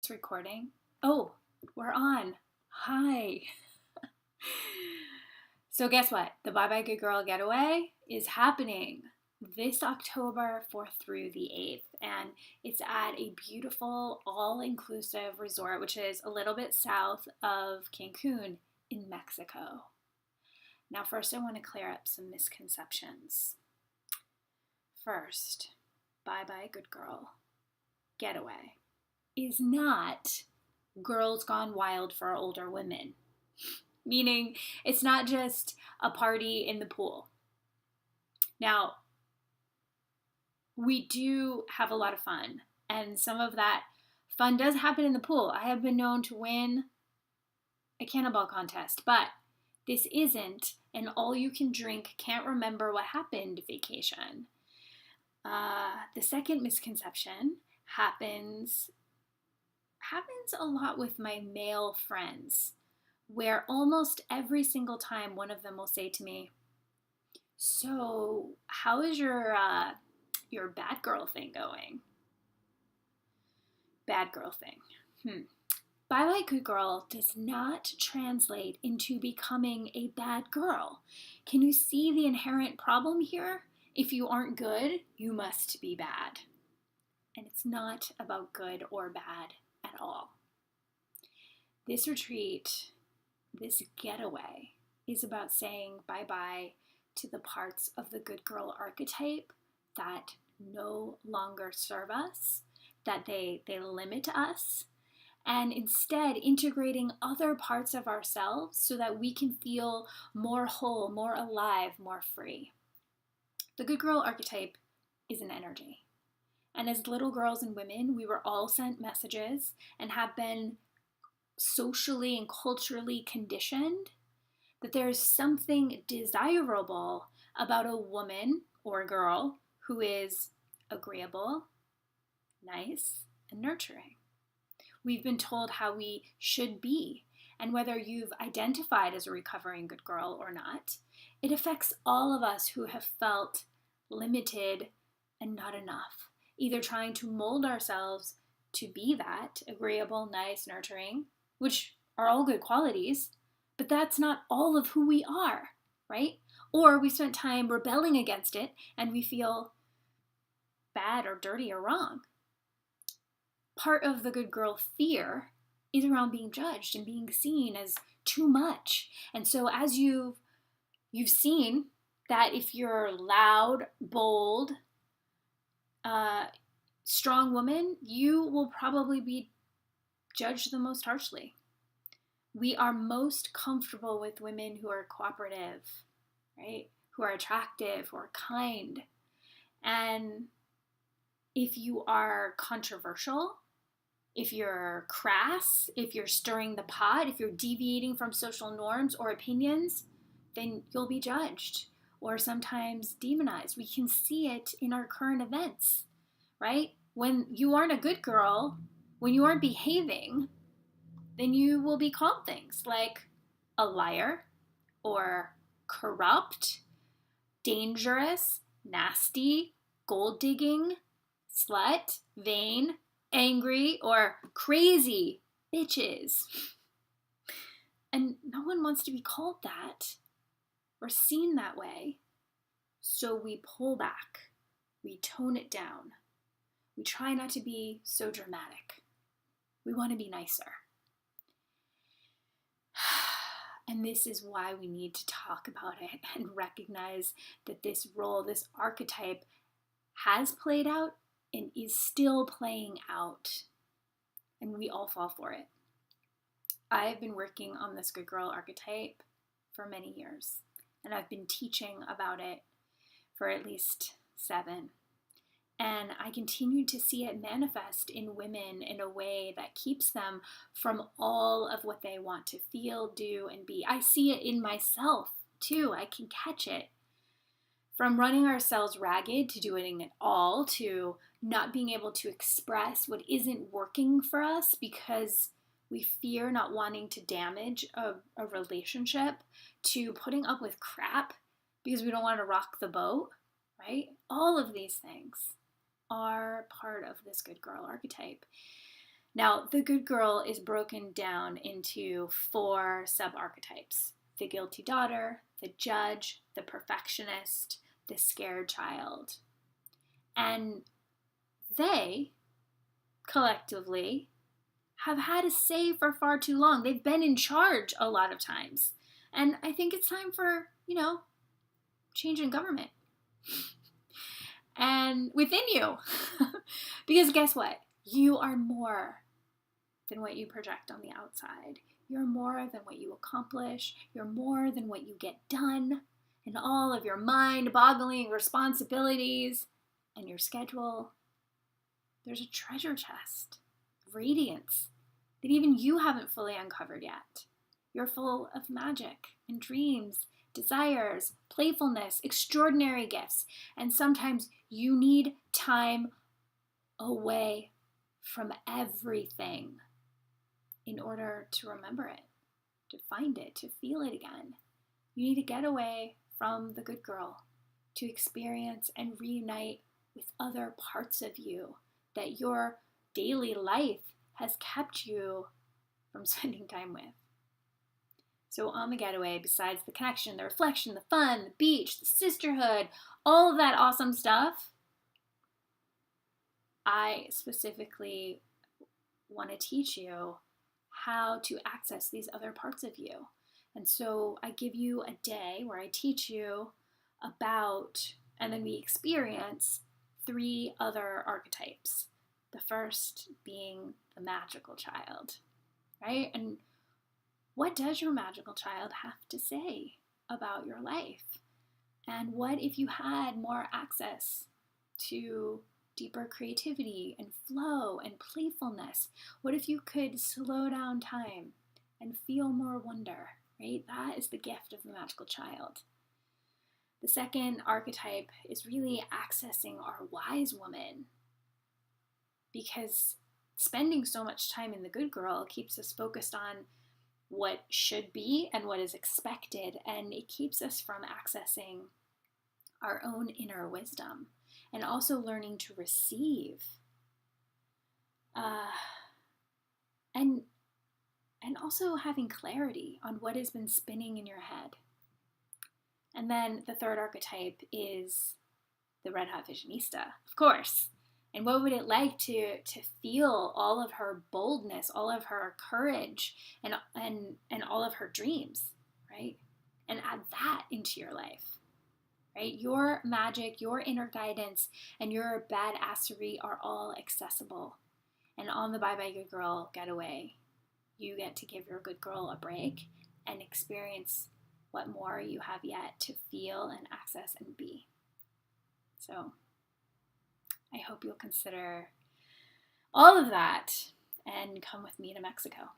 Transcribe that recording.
It's recording. Oh, we're on. Hi. So guess what? The Bye Bye Good Girl Getaway is happening this October 4th through the 8th. And it's at a beautiful all-inclusive resort, which is a little bit south of Cancun in Mexico. Now, first I want to clear up some misconceptions. First, Bye Bye Good Girl Getaway is not Girls Gone Wild for older women. Meaning, it's not just a party in the pool. Now, we do have a lot of fun, and some of that fun does happen in the pool. I have been known to win a cannonball contest, but this isn't an all-you-can-drink, can't remember what happened vacation. The second misconception happens a lot with my male friends, where almost every single time one of them will say to me, "So, how is your bad girl thing going?" Bad girl thing. Bye Bye Good Girl does not translate into becoming a bad girl. Can you see the inherent problem here? If you aren't good, you must be bad. And it's not about good or bad at all. This retreat, this getaway, is about saying bye-bye to the parts of the good girl archetype that no longer serve us, that they limit us, and instead integrating other parts of ourselves so that we can feel more whole, more alive, more free. The good girl archetype is an energy. And as little girls and women, we were all sent messages and have been socially and culturally conditioned that there's something desirable about a woman or a girl who is agreeable, nice, and nurturing. We've been told how we should be, and whether you've identified as a recovering good girl or not, it affects all of us who have felt limited and not enough, either trying to mold ourselves to be that agreeable, nice, nurturing, which are all good qualities, but that's not all of who we are, right? Or we spent time rebelling against it and we feel bad or dirty or wrong. Part of the good girl fear is around being judged and being seen as too much. And so as you've seen that if you're loud, bold, strong woman, you will probably be judged the most harshly. We are most comfortable with women who are cooperative, right? Who are attractive, who are kind. And if you are controversial, if you're crass, if you're stirring the pot, if you're deviating from social norms or opinions, then you'll be judged or sometimes demonized. We can see it in our current events, right? When you aren't a good girl, when you aren't behaving, then you will be called things like a liar or corrupt, dangerous, nasty, gold-digging, slut, vain, angry, or crazy bitches. And no one wants to be called that or seen that way. So we pull back. We tone it down. We try not to be so dramatic. We want to be nicer. And this is why we need to talk about it and recognize that this role, this archetype, has played out and is still playing out. And we all fall for it. I've been working on this good girl archetype for many years. And I've been teaching about it for at least 7. And I continue to see it manifest in women in a way that keeps them from all of what they want to feel, do, and be. I see it in myself, too. I can catch it. From running ourselves ragged to doing it all, to not being able to express what isn't working for us because we fear not wanting to damage a relationship, to putting up with crap because we don't want to rock the boat, right? All of these things are part of this good girl archetype. Now, the good girl is broken down into 4 sub-archetypes: the guilty daughter, the judge, the perfectionist, the scared child. And they, collectively, have had a say for far too long. They've been in charge a lot of times. And I think it's time for, change in government. And within you. Because guess what? You are more than what you project on the outside. You're more than what you accomplish. You're more than what you get done. And all of your mind-boggling responsibilities and your schedule. There's a treasure chest of radiance that even you haven't fully uncovered yet. You're full of magic and dreams, desires, playfulness, extraordinary gifts, and sometimes you need time away from everything in order to remember it, to find it, to feel it again. You need to get away from the good girl to experience and reunite with other parts of you that your daily life has kept you from spending time with. So on the getaway, besides the connection, the reflection, the fun, the beach, the sisterhood, all of that awesome stuff, I specifically want to teach you how to access these other parts of you. And so I give you a day where I teach you about, and then we experience 3 other archetypes. The first being the magical child, right? And what does your magical child have to say about your life? And what if you had more access to deeper creativity and flow and playfulness? What if you could slow down time and feel more wonder, right? That is the gift of the magical child. The second archetype is really accessing our wise woman, because spending so much time in the good girl keeps us focused on what should be and what is expected, and it keeps us from accessing our own inner wisdom and also learning to receive and also having clarity on what has been spinning in your head. And then the third archetype is the red hot fashionista, of course. And what would it like to feel all of her boldness, all of her courage, and all of her dreams, right? And add that into your life, right? Your magic, your inner guidance, and your badassery are all accessible. And on the Bye Bye Good Girl getaway, you get to give your good girl a break and experience what more you have yet to feel and access and be. So I hope you'll consider all of that and come with me to Mexico.